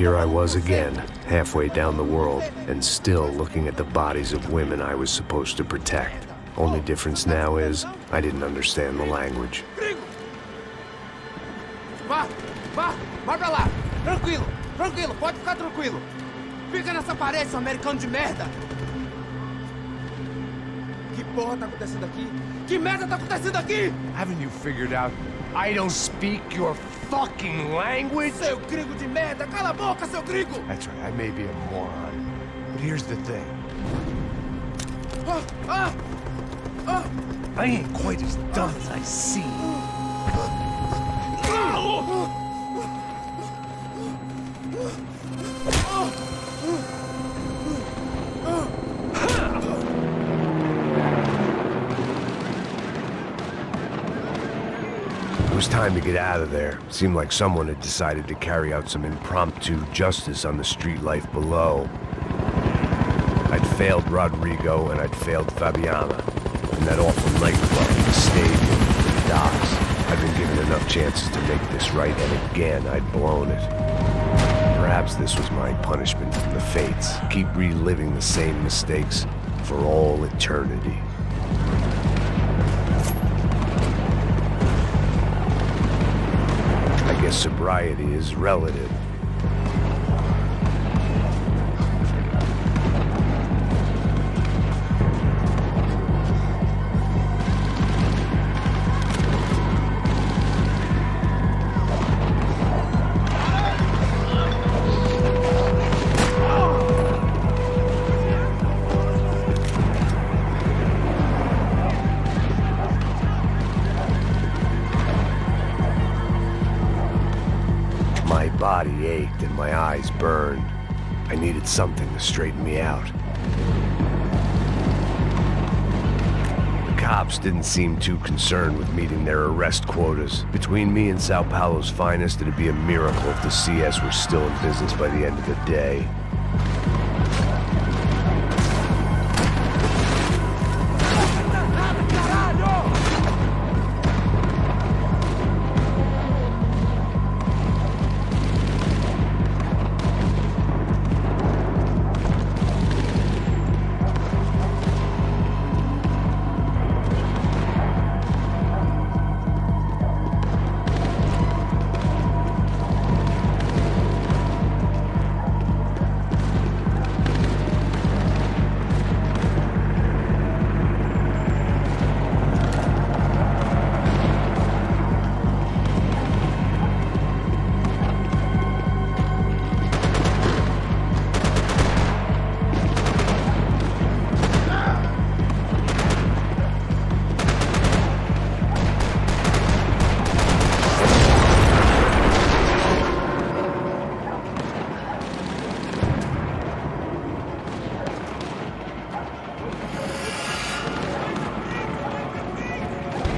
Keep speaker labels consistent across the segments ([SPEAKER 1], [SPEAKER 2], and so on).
[SPEAKER 1] Here I was again, halfway down the world, and still looking at the bodies of women I was supposed to protect. Only difference now is, I didn't understand the language.
[SPEAKER 2] Vai pra lá! Tranquilo, pode ficar tranquilo! Fica nessa parede, seu americano de merda! Que porra tá acontecendo aqui? Que merda tá acontecendo aqui?
[SPEAKER 3] Haven't you figured out I don't speak your fucking language?
[SPEAKER 2] Seu gringo de merda! Cala a boca, seu gringo!
[SPEAKER 3] That's right, I may be a moron. But here's the thing. I ain't quite as dumb as I seem.
[SPEAKER 1] It was time to get out of there. Seemed like someone had decided to carry out some impromptu justice on the street life below. I'd failed Rodrigo and I'd failed Fabiana. And that awful nightclub, the stadium, the docks. I'd been given enough chances to make this right, and again I'd blown it. Perhaps this was my punishment from the fates. Keep reliving the same mistakes for all eternity. I guess sobriety is relative. My body ached and my eyes burned. I needed something to straighten me out. The cops didn't seem too concerned with meeting their arrest quotas. Between me and Sao Paulo's finest, it'd be a miracle if the CS were still in business by the end of the day.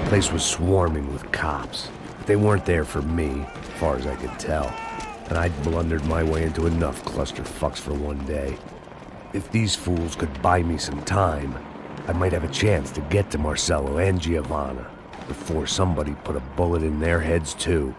[SPEAKER 1] The place was swarming with cops. They weren't there for me, as far as I could tell. And I'd blundered my way into enough clusterfucks for one day. If these fools could buy me some time, I might have a chance to get to Marcelo and Giovanna before somebody put a bullet in their heads too.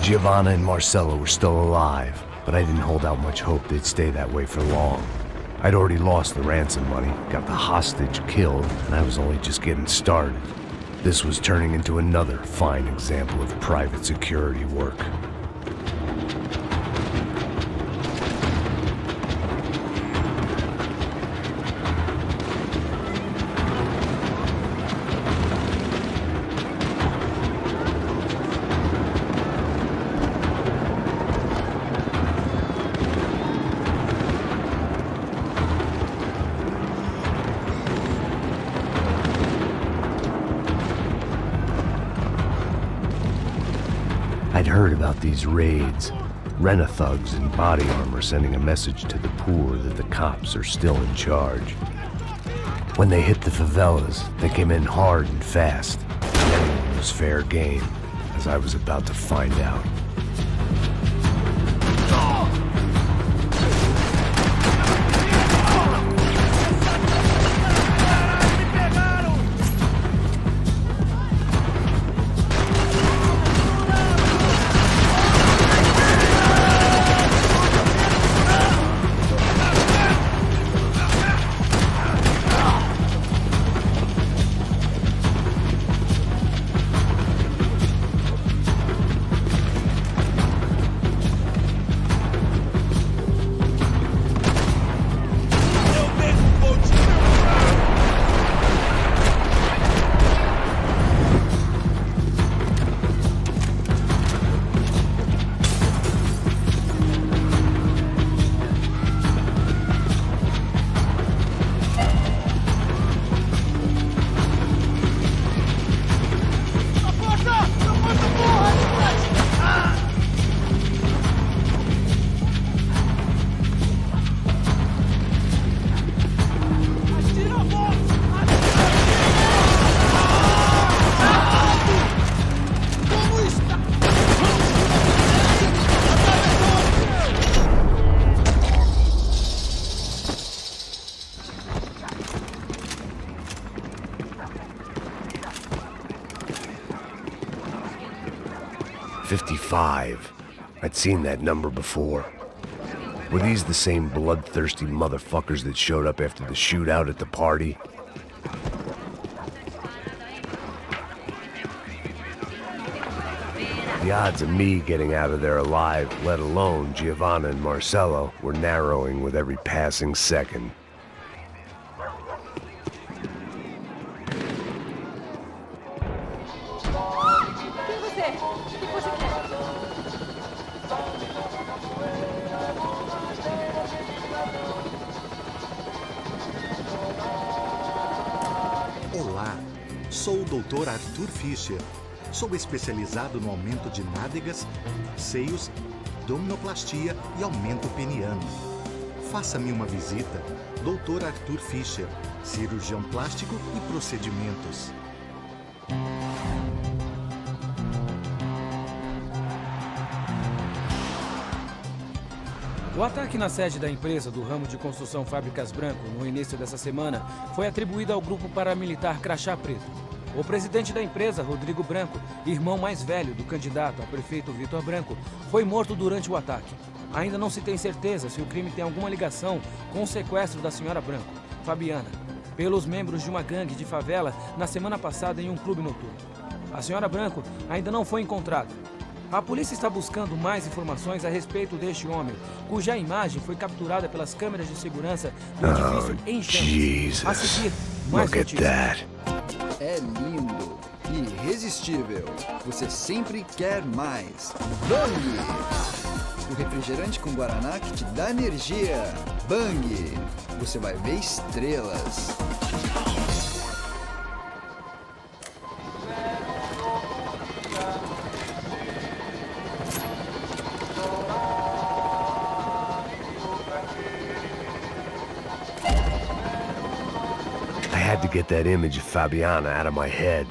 [SPEAKER 1] Giovanna and Marcelo were still alive. but I didn't hold out much hope they'd stay that way for long. I'd already lost the ransom money, got the hostage killed, and I was only just getting started. This was turning into another fine example of private security work. I'd heard about these raids. Rent-a-thugs in body armor sending a message to the poor that the cops are still in charge. When they hit the favelas, they came in hard and fast. Anyone was fair game, as I was about to find out. I'd seen that number before. Were these the same bloodthirsty motherfuckers that showed up after the shootout at the party? The odds of me getting out of there alive, let alone Giovanna and Marcello, were narrowing with every passing second.
[SPEAKER 4] Olá, sou o Dr. Arthur Fischer. Sou especializado no aumento de nádegas, seios, abdominoplastia e aumento peniano. Faça-me uma visita. Dr. Arthur Fischer, cirurgião plástico e procedimentos.
[SPEAKER 5] O ataque na sede da empresa do ramo de construção Fábricas Branco no início dessa semana foi atribuído ao grupo paramilitar Crachá Preto. O presidente da empresa, Rodrigo Branco, irmão mais velho do candidato a prefeito Vitor Branco, foi morto durante o ataque. Ainda não se tem certeza se o crime tem alguma ligação com o sequestro da senhora Branco, Fabiana, pelos membros de uma gangue de favela na semana passada em um clube noturno. A senhora Branco ainda não foi encontrada. A polícia está buscando mais informações a respeito deste homem, cuja imagem foi capturada pelas câmeras de segurança do edifício em chamas. A seguir, mais notícias.
[SPEAKER 6] É lindo, irresistível. Você sempre quer mais. Bang! O refrigerante com guaraná que te dá energia. Bang! Você vai ver estrelas.
[SPEAKER 1] I had to get that image of Fabiana out of my head.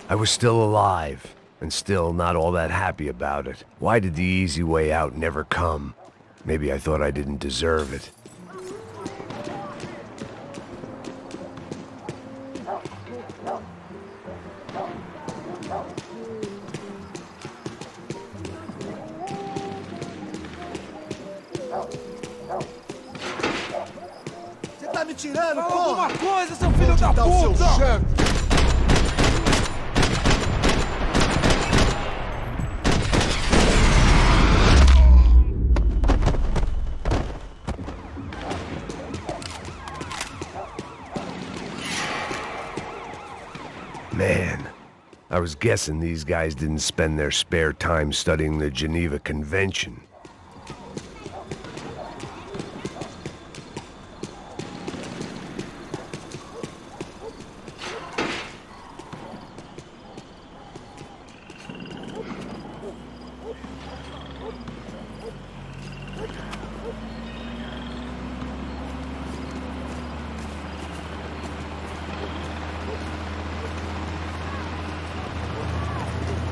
[SPEAKER 1] I was still alive, and still not all that happy about it. Why did the easy way out never come? Maybe I thought I didn't deserve it.
[SPEAKER 2] Você tá me tirando, pô? Alguma coisa, seu filho da puta!
[SPEAKER 1] Man, I was guessing these guys didn't spend their spare time studying the Geneva Convention.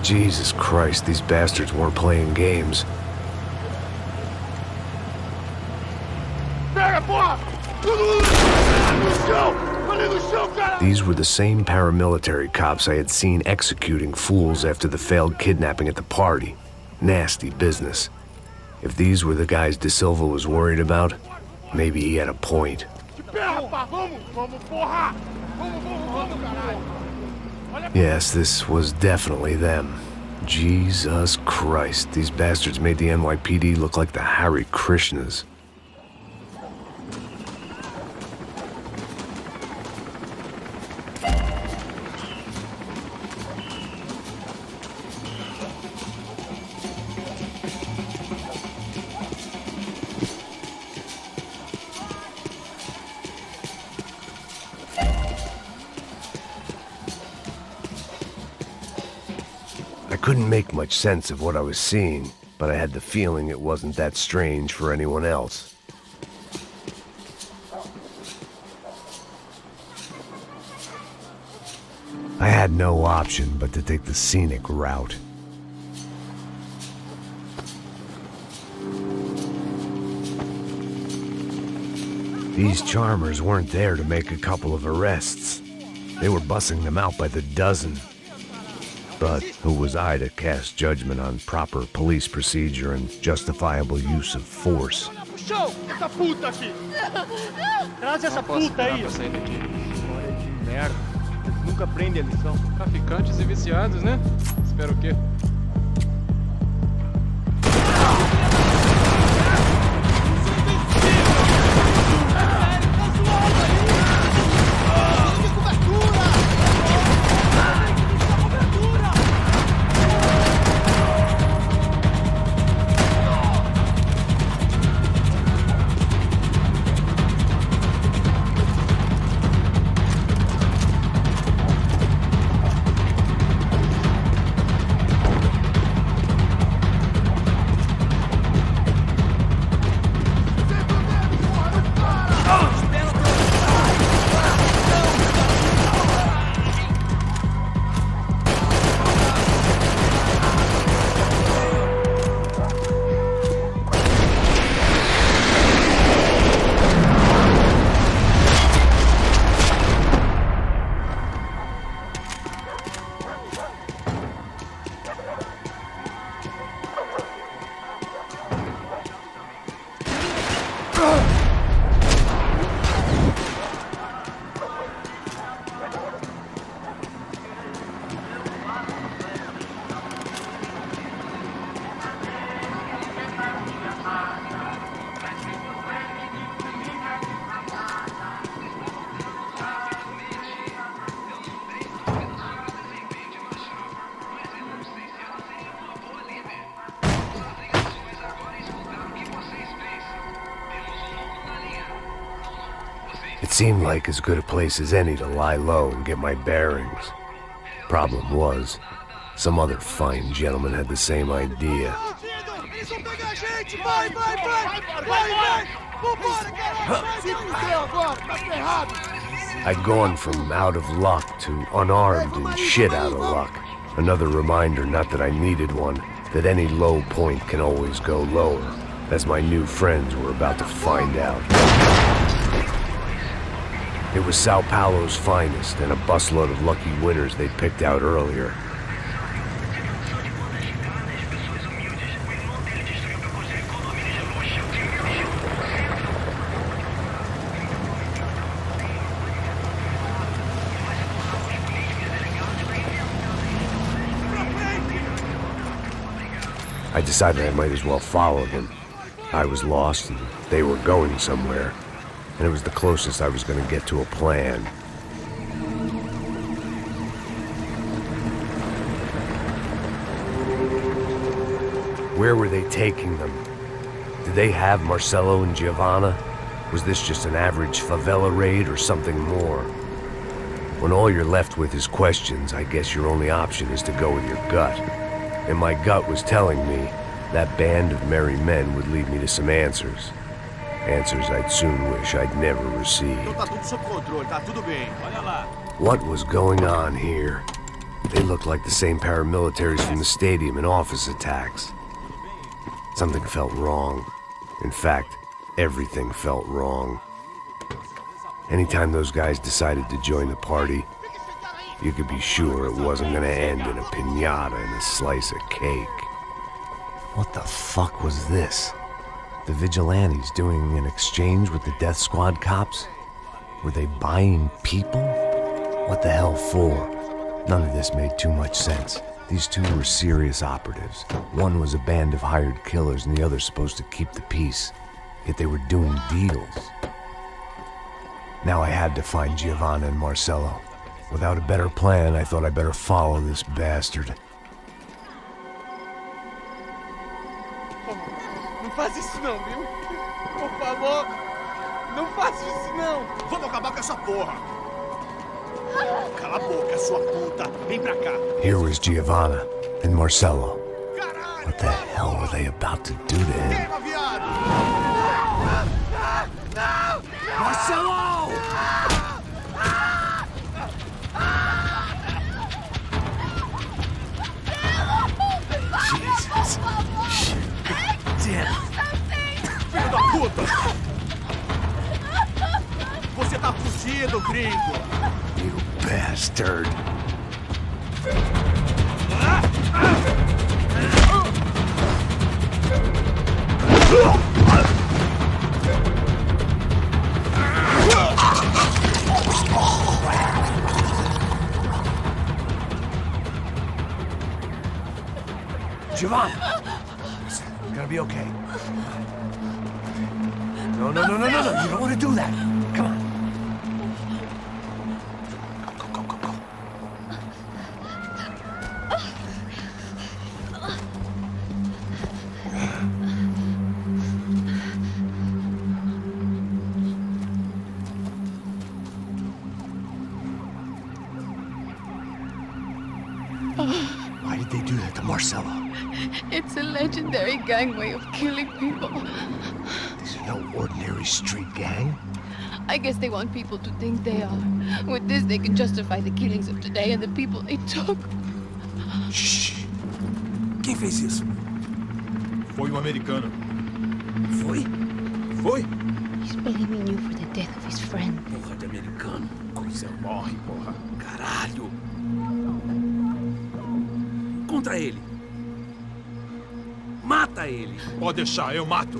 [SPEAKER 1] Jesus Christ, these bastards weren't playing games. These were the same paramilitary cops I had seen executing fools after the failed kidnapping at the party. Nasty business. If these were the guys De Silva was worried about, maybe he had a point. Yes, this was definitely them. Jesus Christ, these bastards made the NYPD look like the Hare Krishnas. I couldn't make much sense of what I was seeing, but I had the feeling it wasn't that strange for anyone else. I had no option but to take the scenic route. These charmers weren't there to make a couple of arrests. They were bussing them out by the dozen. But who was I to cast judgment on proper police procedure and justifiable use of force?
[SPEAKER 7] Traz essa puta aí. História de merda. Nunca aprende a lição.
[SPEAKER 8] Traficantes e viciados, né? Espero o quê?
[SPEAKER 1] It seemed like as good a place as any to lie low and get my bearings. Problem was, some other fine gentleman had the same idea.
[SPEAKER 2] Vambora, caralho! Se fudeu agora, tá ferrado!
[SPEAKER 1] I'd gone from out of luck to unarmed and shit out of luck. Another reminder, not that I needed one, that any low point can always go lower, as my new friends were about to find out. It was Sao Paulo's finest and a busload of lucky winners they'd picked out earlier. I decided I might as well follow them. I was lost and they were going somewhere, and it was the closest I was going to get to a plan. Where were they taking them? Did they have Marcelo and Giovanna? Was this just an average favela raid or something more? When all you're left with is questions, I guess your only option is to go with your gut. And my gut was telling me that band of merry men would lead me to some answers. Answers I'd soon wish I'd never received. What was going on here? They looked like the same paramilitaries from the stadium in office attacks. Something felt wrong. In fact, everything felt wrong. Anytime those guys decided to join the party, you could be sure it wasn't gonna end in a piñata and a slice of cake. What the fuck was this? The vigilantes doing an exchange with the death squad cops? Were they buying people? What the hell for? None of this made too much sense. These two were serious operatives. One was a band of hired killers and the other supposed to keep the peace. Yet they were doing deals. Now I had to find Giovanna and Marcelo. Without a better plan, I thought I better follow this bastard.
[SPEAKER 2] Não faz isso não, viu? Por favor, não faça isso não. Vamos acabar com essa porra. Cala a boca, sua puta. Vem pra cá.
[SPEAKER 1] Here was Giovanna and Marcelo. What the hell were they about to do to him?
[SPEAKER 2] Marcelo!
[SPEAKER 1] Jesus. Shit. Damn.
[SPEAKER 2] Filho da puta! Você tá fugido, gringo!
[SPEAKER 1] You bastard. Giovanna! Listen, you're gonna be okay. No. You don't want to do that. Come on. Go. Why did they do that to Marcelo?
[SPEAKER 9] It's a legendary gang way of killing people.
[SPEAKER 1] This is no ordinary street gang.
[SPEAKER 9] I guess they want people to think they are. With this, they can justify the killings of today and the people they took.
[SPEAKER 1] Shh. Quem fez isso?
[SPEAKER 10] Foi americano.
[SPEAKER 1] Foi?
[SPEAKER 9] He's blaming you for the death of his friend.
[SPEAKER 1] Porra de americano.
[SPEAKER 10] Coisa morre, porra.
[SPEAKER 1] Caralho. Contra ele. Mata ele.
[SPEAKER 10] Pode deixar, eu mato.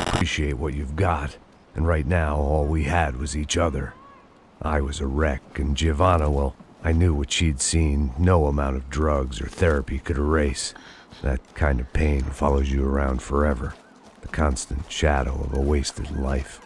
[SPEAKER 1] Appreciate what you've got, and right now all we had was each other. I was a wreck, and Giovanna, well, I knew what she'd seen no amount of drugs or therapy could erase. That kind of pain follows you around forever, the constant shadow of a wasted life.